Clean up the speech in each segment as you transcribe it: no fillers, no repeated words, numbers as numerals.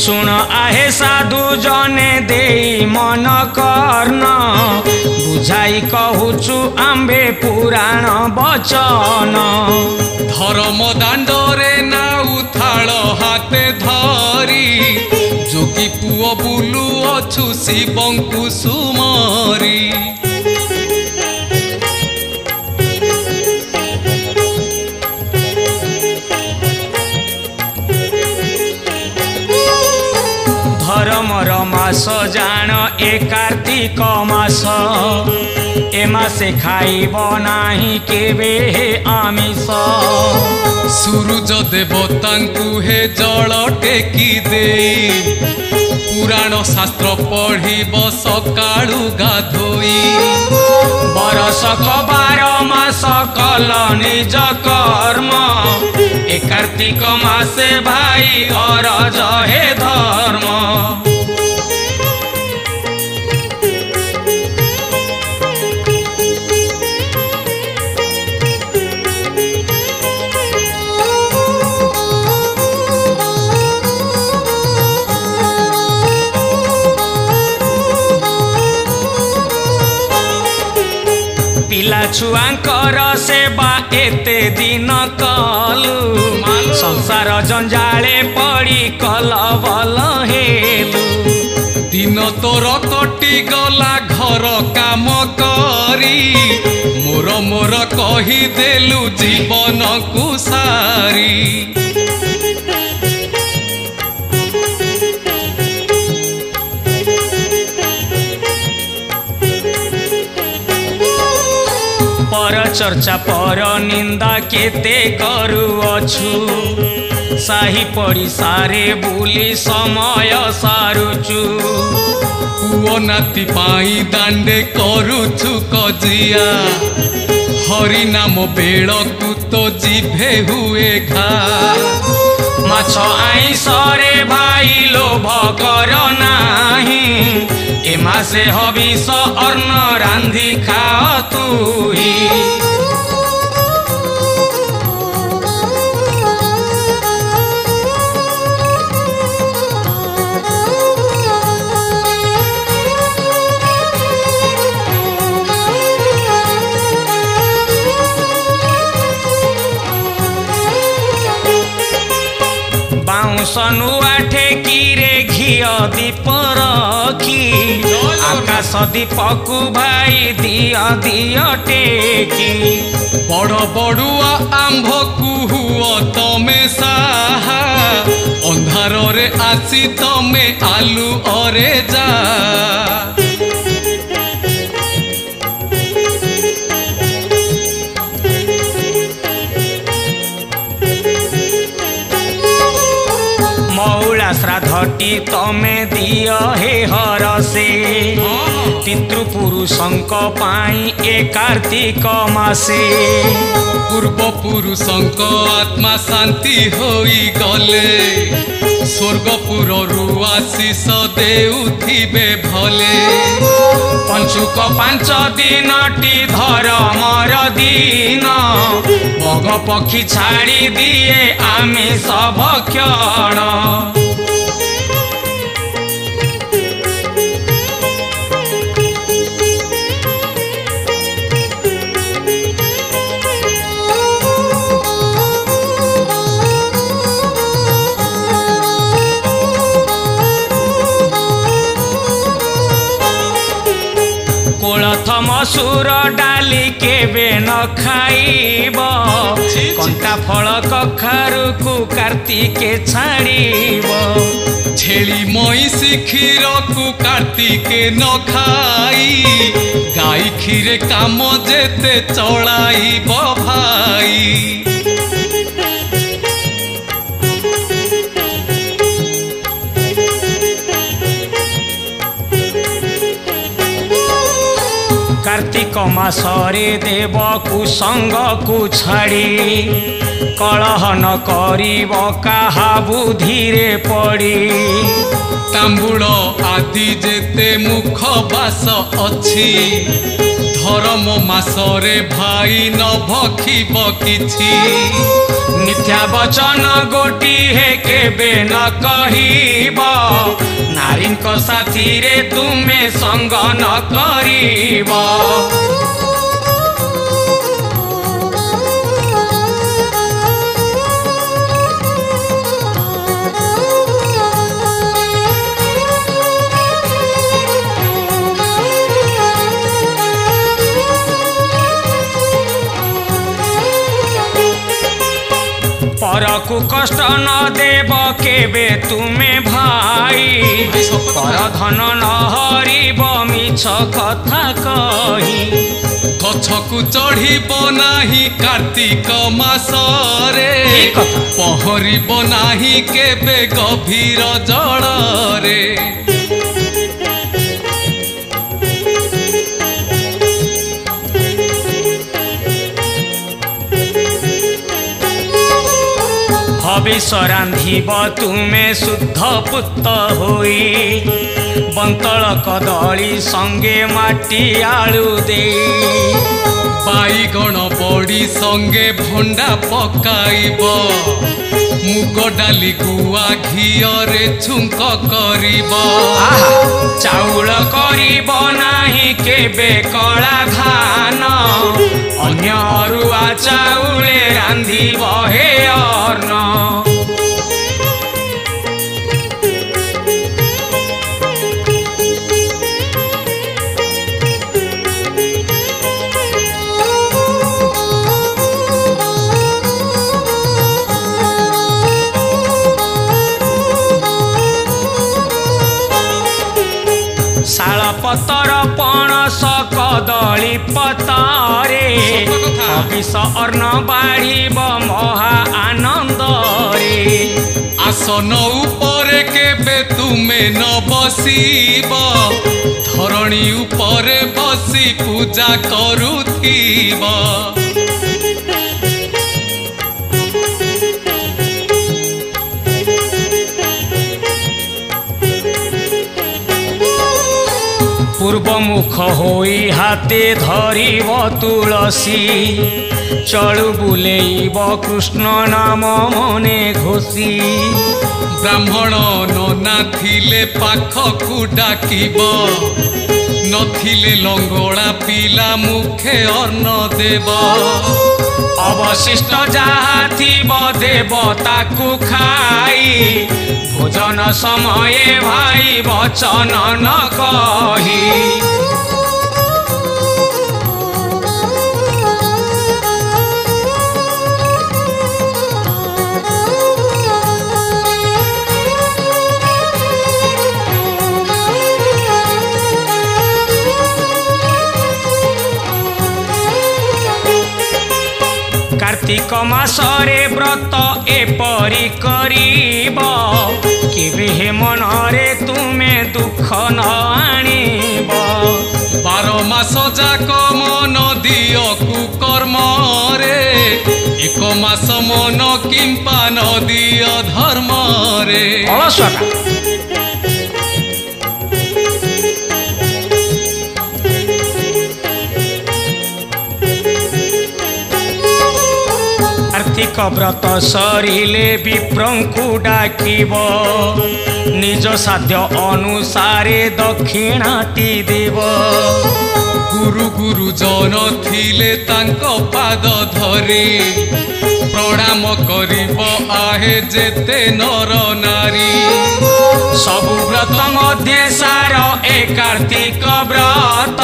शुण आहे साधु जने देई मन कर्ण बुझाई कहूचु आम्भे पुराण बचन धर्म दांडरे ना उथाल हाते धरी जोगी पुओ बुलु अछु शिवंकु सुमरी धर्मर मास जान ए कार्तिक मास ए मासे खाइब नाही केबे हे आमिष सूरज देवतांकु हे जल टेकी दे पुराण शास्त्र पढ़िब सकाळु गाधोई बरसक 12 मास कल निज कर्म ए कार्तिक मासे भाई अरज हे धर्म पिला छुआंकर सेवा एते दिन कलु संसार जंजाले पड़ी कलबल हेलु दिन तोर कटी गला घर काम करी मोर मोर कही देलु जीवन को सारी पर चर्चा पर निंदा केते करुअछु साही पड़िसारे बुली समय सारुचु पुओ नाती पाई दांडे करुछु कजिया हरि नाम बेलकु तो जिभे हुए घा माछ आईसरे भाई लोभ कर नाही ए मासे हबिष अन्न रांधि खा तुही बाउंस नुआ ठेकीरे घिय दीप रखी आकाश दीपकु भाई दिया दिया टेकी बड़ बड़ुआ आंभ कुहुओ तमे साहा अंधार रे आसी तमे आलू अरे जा मौला श्राद्धटी तमे दिय हे हरसे पितृपुरुषंक पाई ए कार्तिक मासे पूर्व पुरुषंक आत्मा शांति होई गले स्वर्गपुर रु आशीष देउथिबे भले पंचुक 5 दिनटी धर्मर दिन बग पक्षी छाड़ी दिए आमिष भक्षण कोलथ मसूर डाली केबे न खाइब कंटा फल कखारु को कार्तिके छाड़ीब छेली मईसी क्षीर को कार्तिके न खाई गाई क्षीरे काम जेते चलाइब भाई कार्तिक मासरे देव कुसंग को छाड़ी कलह न करिब काहा बुधिरे पड़ी तांबूल आदि जेते मुख बास अछि धर्म मासरे भाई न भखिब किछि मिथ्या वचन गोटी हे केबे न कहिब नारी को साथी रे तुमे संग न करिब परकु कष्ट न देव केबे तुमे भाई पर धन न हरिब मिछ कथा कही गछकु चढ़िब नाही कार्तिक मासरे पहरिब नाही केबे गभीर जଳରେ हविष रांधिब तुमे शुद्ध पुत होई बंतल कदली संगे माटी आलू दे बाईगण बड़ी संगे भंडा पकाइब मुग डाली गुआ घियरे छुंक करिब चाउल करिब नाही केबे कला धान अन्य अरुआ चाउले रांधिब हे अर्ण शाल पतर पणस कदली पतरे हविष अर्ण बाढ़िब महा आनंद रे आसन उपरे केबे तुमे न बसिब धरणी उपरे बसी पूजा करुथिब पूर्व मुख होई हाथे धरिब तुलसी चलु बुलेइब कृष्ण नाम मने घोषी ब्राह्मण नना थिले पाखकु डाकिब नथिले लंगड़ा पिला मुखे अन्न देव अवशिष्ट जहा थिब देवता को खाई भोजन समय भाई वचन न कही कार्तिक मासरे व्रत एपरी करिब केबे हे मनरे तुमे दुख न आनिब 12 मास जाक मन दियो कुकर्म रे 1 मास मन किंपा न दियो धर्म रे कार्तिक व्रत सरिले विप्रंकु डाकिब निज साध्य अनुसारे दक्षिणाति देव गुरु गुरुजन थिले तांको पाद धरी प्रणाम करिब आहे जेते नर नारी सबु व्रत मध्ये सार ए कार्तिक व्रत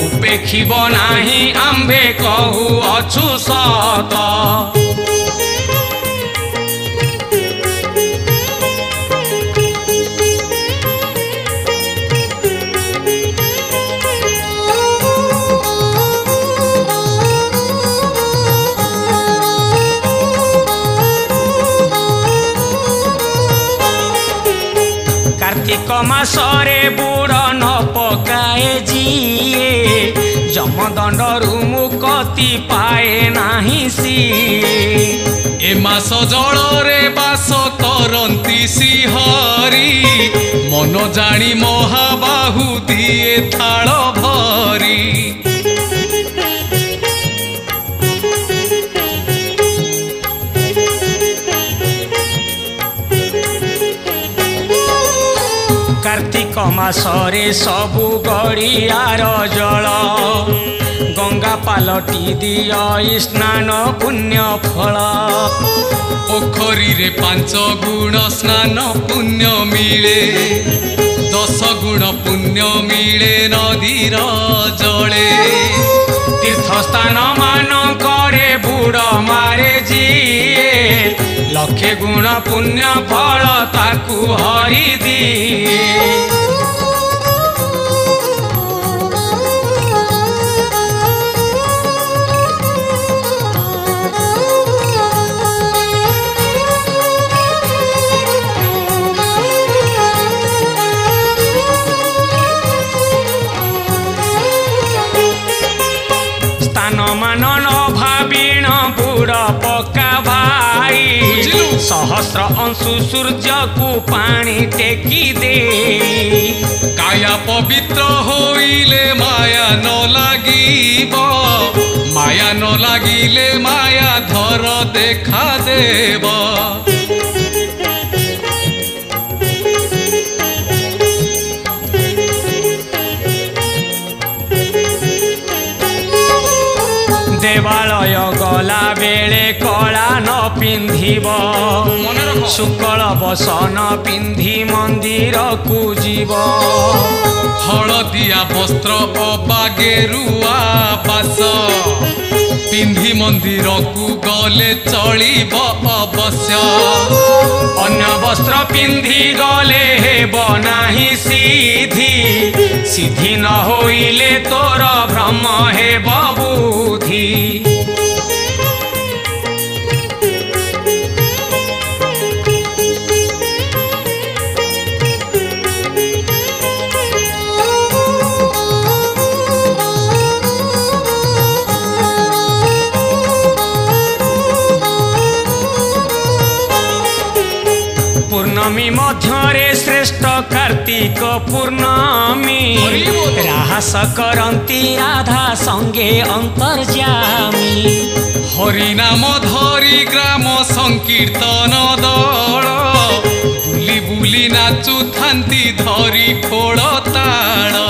उपेक्षिब नाही आम्भे कहू अछु सत कार्तिक कार्तिक मासरे बुड़ न पकाए जिए जमदंडरू मुक्ति पाए नाही सिए ए मास जलरे बास करंती श्रीहरि मन जानी महाबाहु दिए थाल भरी कार्तिक मासरे सबु गड़ियार जल गंगा पालटी दिय स्नान पुण्य फल पोखरी रे 5 गुण स्नान पुण्य मिले 10 गुण पुण्य मिले नदीर जले तीर्थस्थान मान करे बुड़ मारे जिए लक्षे गुण पुण्य फल ताकू हरि दिए मान भावीण बुड़ पका भाई सहस्र अंशु सूर्य को पानी टेकी दे काया पवित्र होइले माया न लागिब माया न लागिले माया धर देखा देव देवालय गला बेले कला न पिंधिब शुक्ल बसन पिंधि मंदिर को जीव हलदिया वस्त्र अबागेरुआ बास पिंधि मंदिर को गले चलिब अवश्य अन्य वस्त्र पिंधि गले हेब नाही सीधी सीधी न होइले तोर भ्रम हेब बुद्धि पूर्णमी मध्यरे श्रेष्ठ कार्तिक पूर्णमी राहस करंती राधा संगे अंतर्जामी हरिनाम धरी ग्राम संकीर्तन दल बुली बुली नाचु थांती धरी खोल ताल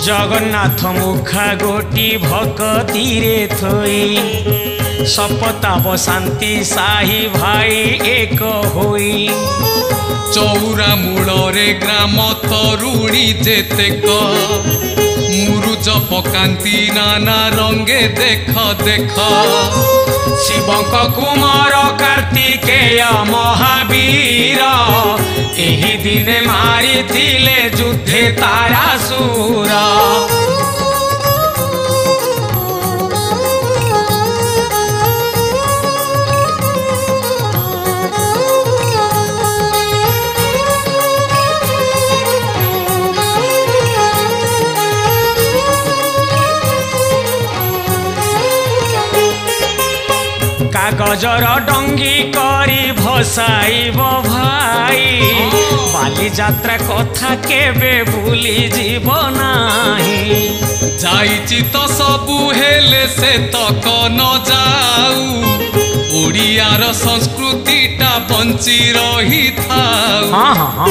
जगन्नाथ मुखा गोटी भक्ति रे थोई सपताप शांति साही भाई एक होई चौरा मूलरे ग्राम तरुणी जेतेक मुरुज पकांती नाना रंगे देख देख शिवक कुमार कार्तिकेय महावीर एही दिने मारी थिले युद्धे तारासुर कागजर डंगी करी भसाइब भाई बाली जात्रा कथा केबे भूली जीव नाही जाइछि तो सबु हेले से तक न जाऊ ओडियार संस्कृतिटा बंची रही थाऊ हाँ हाँ हाँ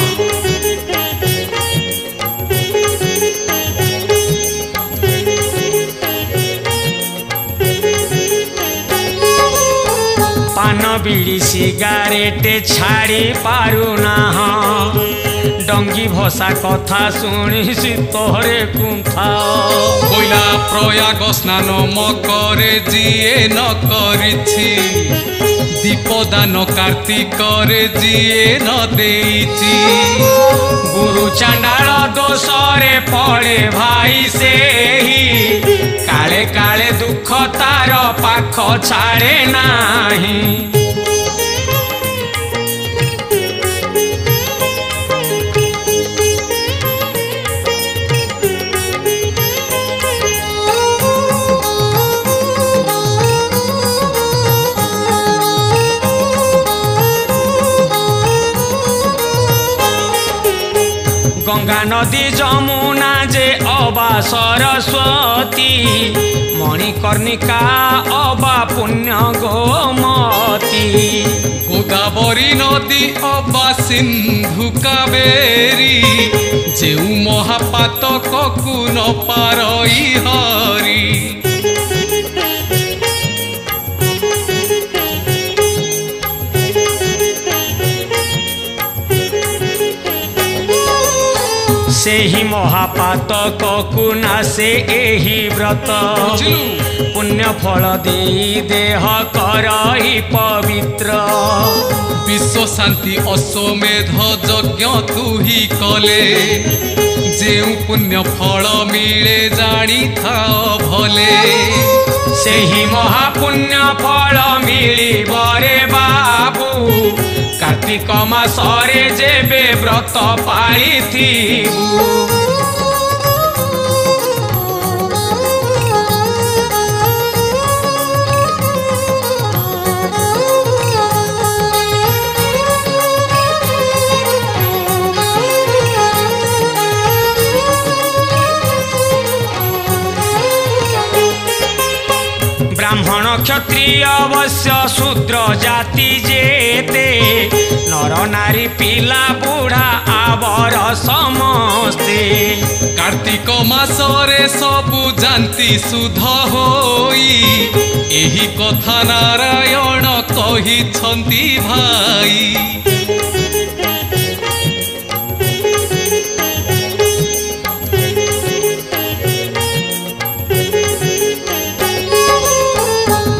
पान बीड़ी सिगारेट छाड़ी पारू ना डंगी भसा कथा शुणी शीतरे कुंठा कोइला प्रयाग स्नान मकरे जिए न करिछि दीपदान कार्तिकरे जिए न देइछि गुरु चांडाल दोषरे पड़े भाई से ही काले काले दुख तार पाख छाड़े नाही गंगा नदी जमुना जे अबा सरस्वती मणिकर्णिका अबा पुण्य गोमती गोदावरी नदी अबा सिंधु कावेरी जेउ महापातक को न पारई हरी सेही महापातक को नासे एही व्रत पुण्य फल देई देह करई पवित्र विश्व शांति अश्वमेध यज्ञ तू ही कले जेउ पुण्य फल मिले जानी था भले सेही महापुण्य फल मिलिब रे बाबू कार्तिक मासरे जेबे व्रत पाळिथिबु ब्राह्मण क्षत्रिय अवश्य शूद्र जाति जेते नर नारी पिला बुढ़ा आवर समस्ते कार्तिक मासरे सबु जानती सुध होई एही कथा नारायण कहिछंती भाई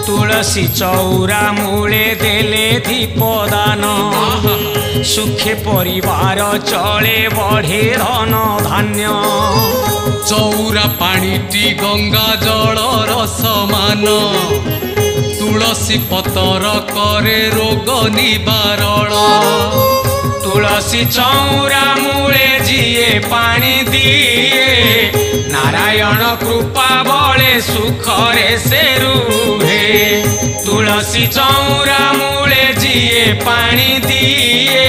तुलसी चौरा मूले देले दीपदान सुखे परिवार चले बढ़े धन धान्य चौरा पानीटी गंगा जलर समान तुलसी पतर करे रोग निवारण तुलसी चौरा मूले जिए पानी दिए नारायण कृपा बले सुखरे से रुहे तुलसी चौरा मूले जिए पानी दिए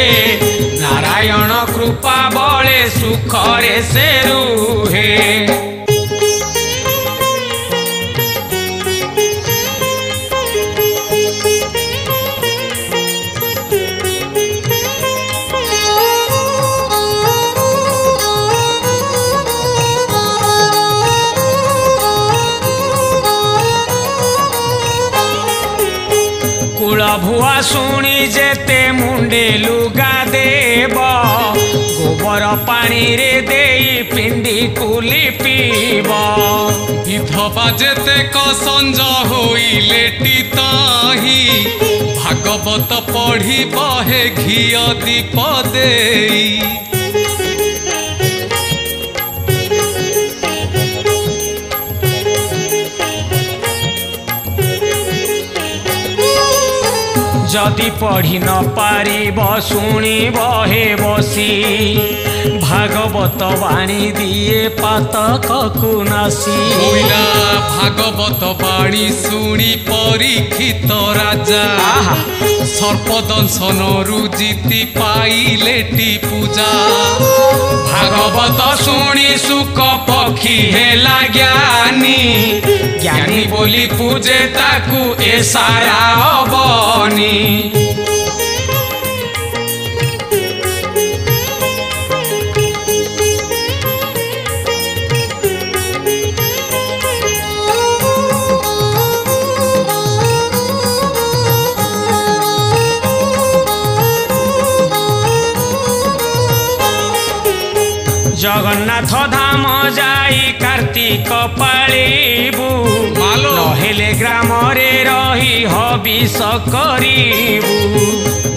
नारायण कृपा बले सुखरे से रुहे भुआ शुणी जेते मुंडे लुगा देव गोबर पानी रे देई पिंडी कुली पीब विधवा जेते कसंज होई लेटी ताही भागवत पढ़ी बहे घिया दीप देई जदि पढ़ी न पारिब शुणिब हे बसी भागवत वाणी दिए पातक नासी भागवत वाणी शुणी परीक्षित राजा सर्पदंशन जीति पाइलेटी पूजा भागवत शुणी सुख पक्षी हेला ज्ञानी ज्ञानी बोली पूजे ताकू ए सारा अबनी जगन्नाथ धाम जाई कार्तिक पालिबू मालो नहेले ग्राम रे रही हबिष करिबू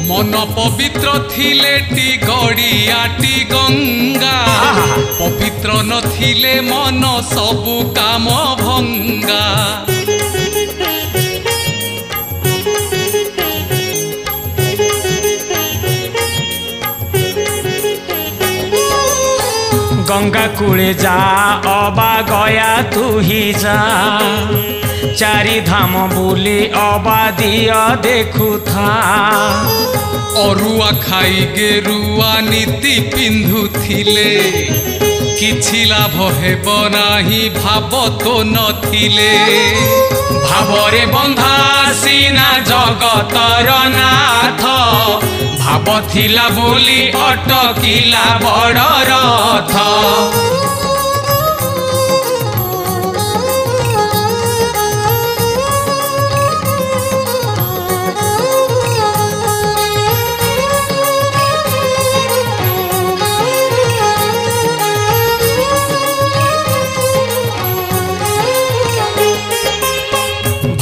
मन पवित्र थिले टी गड़ियाटी गंगा पवित्र नथिले मन सबु काम भंगा गंगा कूले जा अबा गया तू ही जा चारि धाम बुली अबा दिया देखु था अरुआ खाई गेरुआ नीति पिंधुथिले किछि लाभ हेब नाही भाव तो नथिले भावरे बंधा सीना जगतर नाथ भाव थिला बोली अटकिला बड़ रथ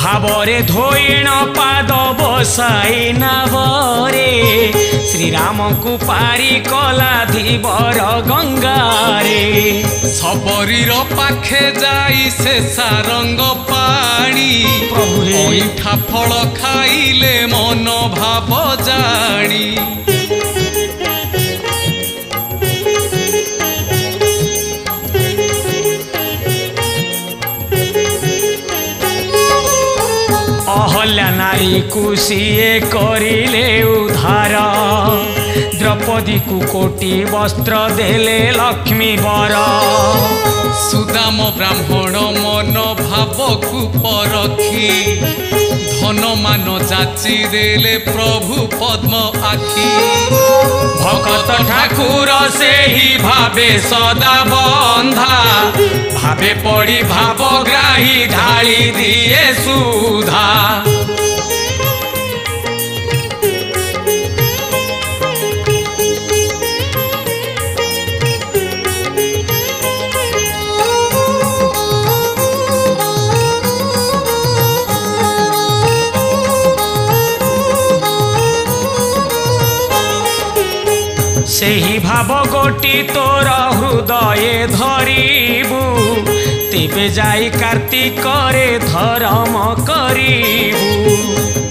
भावरे धोइण पाद बसाई नावरे श्रीराम को पारी कला धीवर गंगारे सबरीर पाखे जाई से सारंग पाणी ऐठा फल खाइले मन भाव जानी अहल्या नारी कुशीए करिले उधार द्रौपदी को कोटि वस्त्र देले लक्ष्मी वर सुदाम ब्राह्मण मन भाव को परखी धन मान जाची देले प्रभु पद्म आखी भगत ठाकुर से ही भावे सदा बंधा भावे पड़ी भावग्राही ढाली दिए सुधा सेही भाव गोटी तोर हृदय धरिबू तेबे जाई कार्तिक रे धर्म करिबू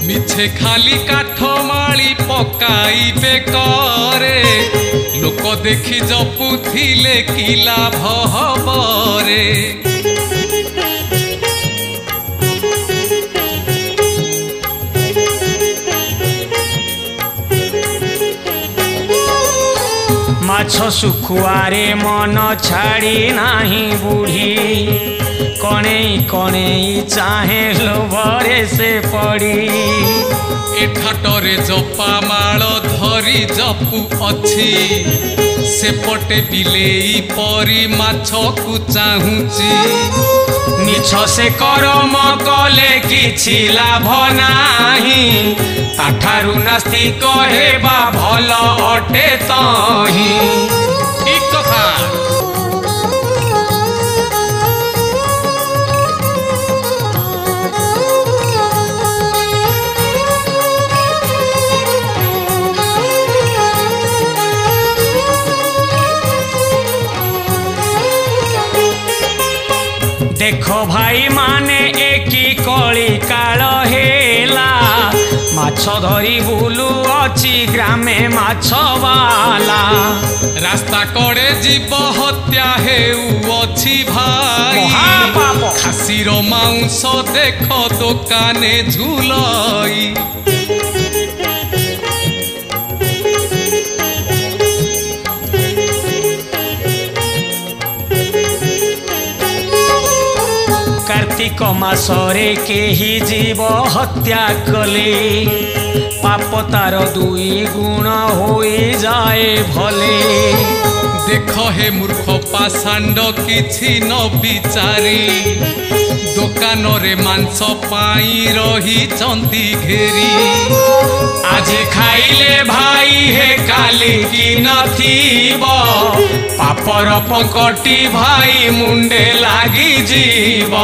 मिछे खाली काठ माली पकाई बेकरे लोक देखी जपुथिले कि लाभ हबरे माछ सुखुआरे मन छाड़ी नाही बुढ़ी कणेई कणेई चाहे लोभरे से पड़ी एठाटरे जपा माल धरी जपु अछि सेपटे बिलेई परी माछ को चाहुची मिछ से करम कले किछि लाभ नाही ताठारु नास्तिक हेबा भल अटे तही ठीक कथा देखो भाई माने एकी कली काल हेला माछ धरी बुलू अछि ग्रामे माछवाला रास्ता कड़े जीव हत्या हेउ अछि भाई महापाप खासीर मांस देख दोकाने झुलई कार्तिक मासरे केही जीव हत्या कले पाप तार दुई गुण होई जाए भले देख हे मूर्ख पाषांड किछि न बिचारी दोकान रे मांस पाई रही चंदी घेरी आज खाइले भाई हे काली की नथिब पापर पंकटी भाई मुंडे लागी जीव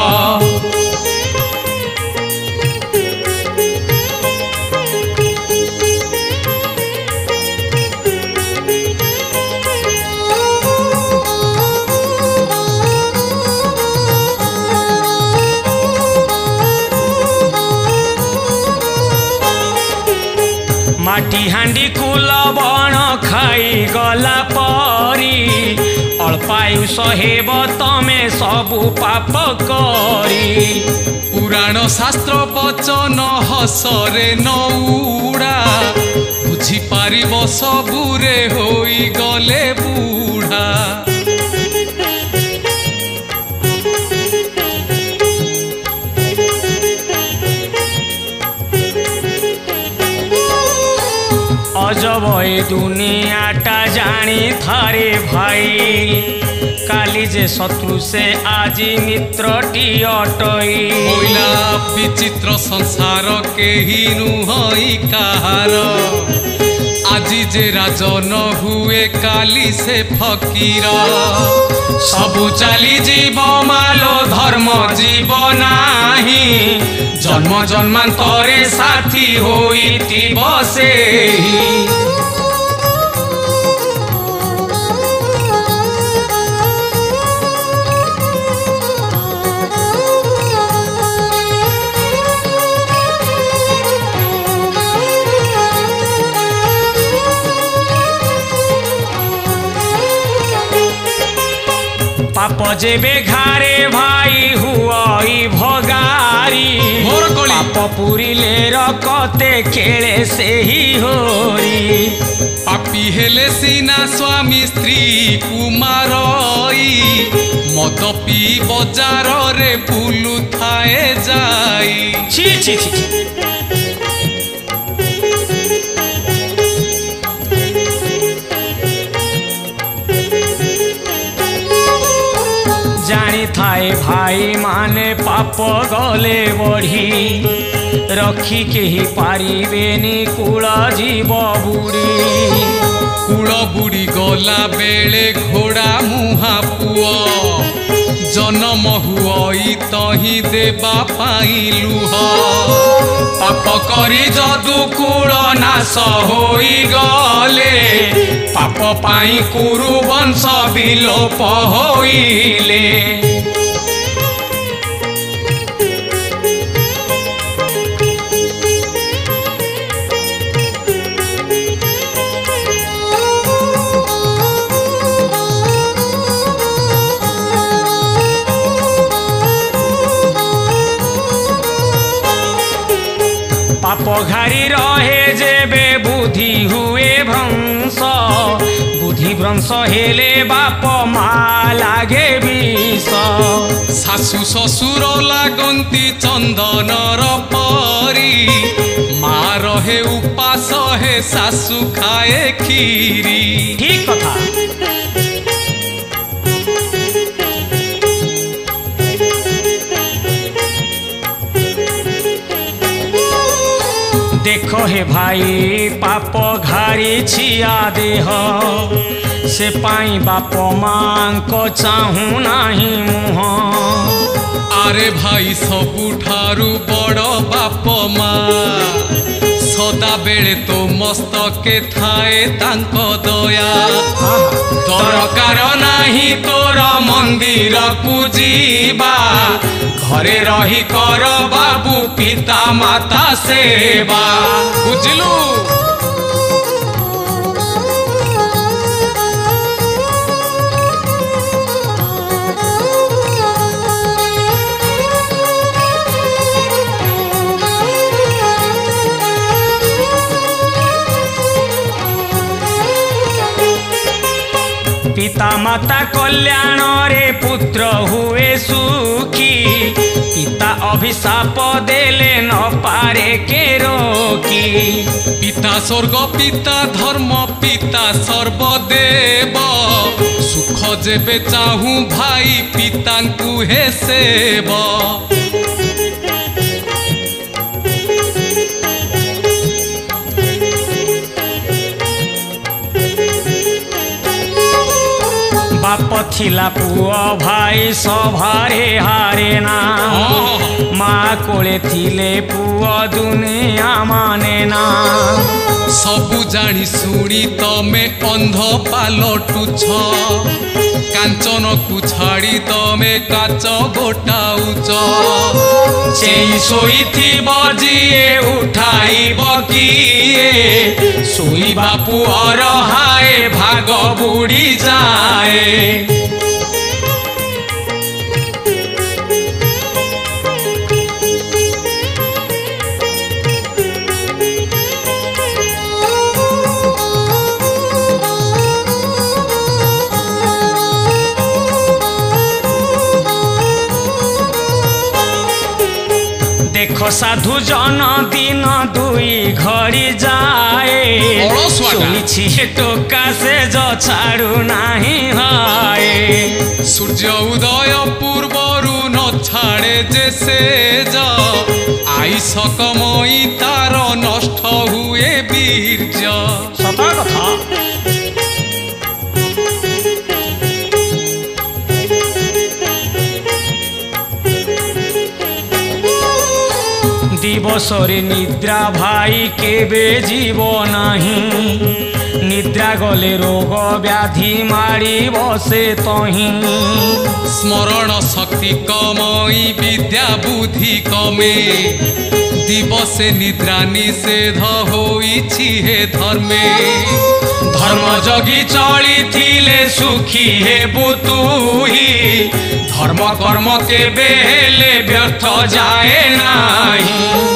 माटी हांडी कुल बण खाई गला परी अल्पायुष हेब तमे सबु पाप करी पुराण शास्त्र वचन हसरे नौड़ा बुझी पारिब सबुरे होई गले बूढ़ा अजब ए दुनियाटा जानी थारे भाई काली जे शत्रु से आज मित्रटी अटई बोला विचित्र संसार केही नुहई कहार আজি जे राजन हुए काली से फकीर सबु चाली जीव मालो धर्म जीव नाही जन्म जन्मांतरे साथी होई बसे पाप जेबे घारे भाई हुई भगारी पाप पुरिले रकते खेले से ही होरी पापी हेले सीना स्वामी स्त्री कुमारई मद पी बजार रे बुलु थाए जाई छी छी छी जानी थाए भाई माने पाप गले बढ़ी रखी केही पारिबेनी कूल जीव बुड़ी कूल बुड़ी गला बेले घोड़ा मुहा पुआ जन्म हुई तही देबा पाई लुह पाप करी जदु कूल नाश होई गले पाप पाई कुरु वंश विलोप होइले पाप घारी रहे जेबे बुद्धि हुए भ्रंश बुद्धि भ्रंश हेले बाप माँ लागे विष शाशु शशुर लागंती चंदनर परी माँ रहे उपास हे शाशु खाए खीरी ठीक कथा देखो हे भाई पाप घारी छिया देह से पाई बाप मां को चाहू नाही मुह आरे भाई सबुठारु बड़ बाप माँ सदा बेले तो मस्तके थाए तांको दया दरकार नाही तोर मंदिर को जीवा घरे रही कर बाबू पिता माता सेवा बुझलु पिता माता कल्याण रे पुत्र हुए सुखी पिता अभिशाप देले न पारे के रोकी पिता स्वर्ग पिता धर्म पिता सर्वदेव सुख जेबे चाहू भाई पिता को हे सेव बाप थिला पुआ भाई सभारे हारे ना माँ कोले थिले पुआ दुनिया माने ना सबु जानी सुनी तमे अंध पालटुछ कांचन को छाड़ी तमे काच गोटाउच सेई शोइथिब जिए उठाइब किए शोइबा पुअर हाए भाग बुड़ी जाए। देखो साधु जन दिन दुई घड़ी जाए शुनिछि टोका से जो छाड़ू नहीं हाए सूर्य उदय पूर्वरु न छाड़े जे से जा आई सकमई तार नष्ट हुए वीर्य सता कथा दिवसरे निद्रा भाई केबे जीव नहीं निद्रा गले रोग व्याधि मारी बसे तही स्मरण शक्ति कमई विद्या बुद्धि कमे दिवसे निद्रा निषेध होइछि हे धर्मे धर्म जगी चली थिले सुखी हे बुतुही धर्म कर्म के बेले व्यर्थ जाए नहीं।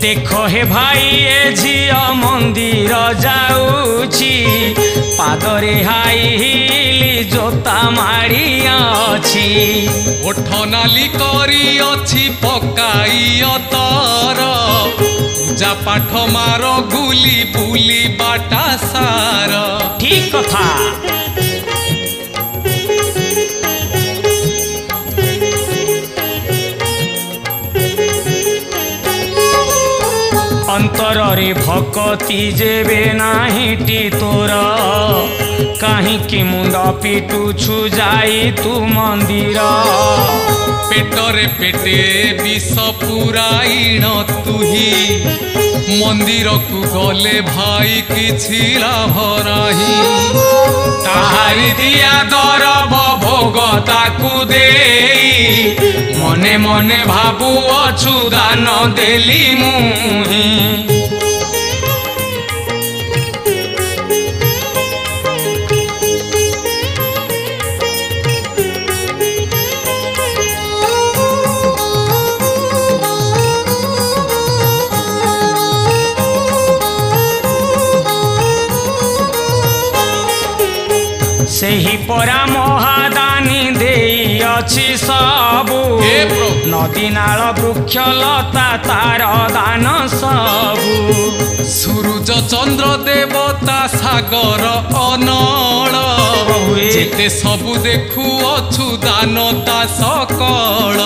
देखो हे भाई ए झिया मंदिर जाऊची पादरे हाई हिली जोता मारी अछि ओठ नाली करी अछि पकाई अतर पूजा पाठ मार गुली बुली बाटा सार ठीक कथा अंतरे भक्ति जेबे नाहीटी तोर कहीं मुंड पिटुछु जाई तू मंदिर पेटरे पेटे विष पुराइण तुही मंदिर को गले भाई किछि लाभ नाही ताहारी दिया दरब भोग ताकू देई मने मने भाबू अछु दान देली मुही सेही परा महादानी देई अछि सबु नदी नाल वृक्ष लता तार दान सबु सूरज चंद्र देवता सागर अनल जेते सबु देखु अछु दानता सकल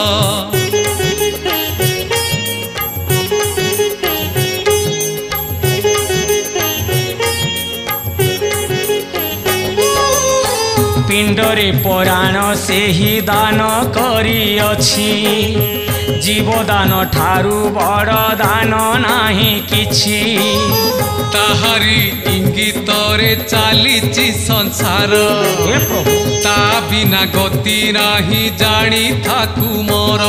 पिंडरे पराण से ही दान करी अछि जीवदान ठारू बड़ दान नाही किछि ताहारी इंगितरे चालीछि संसार ता बिना गति नाही जानी थाकू मोर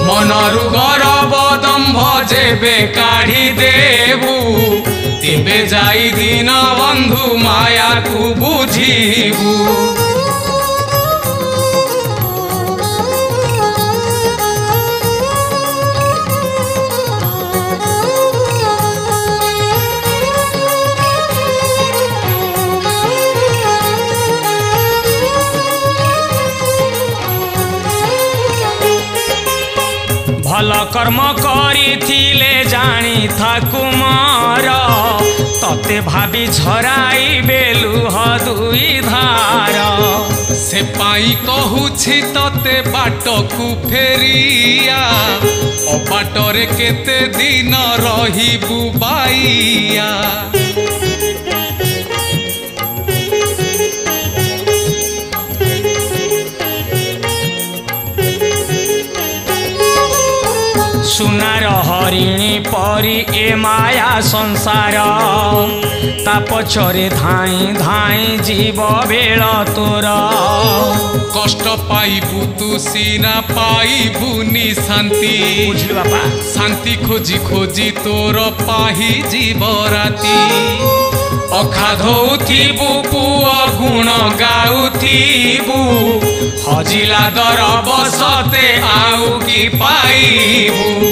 मनरु गर्व दंभ जेबे काढ़ी देबू तेबे जाई दीन बंधु माया को बुझीबू भल कर्म करी थिले जानी थाकु मार तोते भाभी झराई बेलुह दुई धार से पाई कहूछि तते बाटकू फेरिया अबाटरे केते दिन रहिबु बाइया सुनार हरिणी परी ए माया संसार ता पछरे धाई धाई जीव बेल तोर कष्ट पाइबु तू सीना पाइबुनी शांति बुझलु बापा शांति खोजी खोजी तोर पाही जीव राती अखाधौथिबु पुआ गुण गाउथिबु हजिला दर बसते आउ कि पाइबु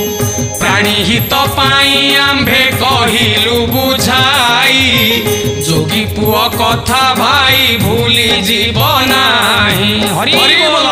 प्राणी हित पाई आम्भे कहिलु बुझाई जोगी पुआ कथा भाई भूली जीव नाही हरि बोल।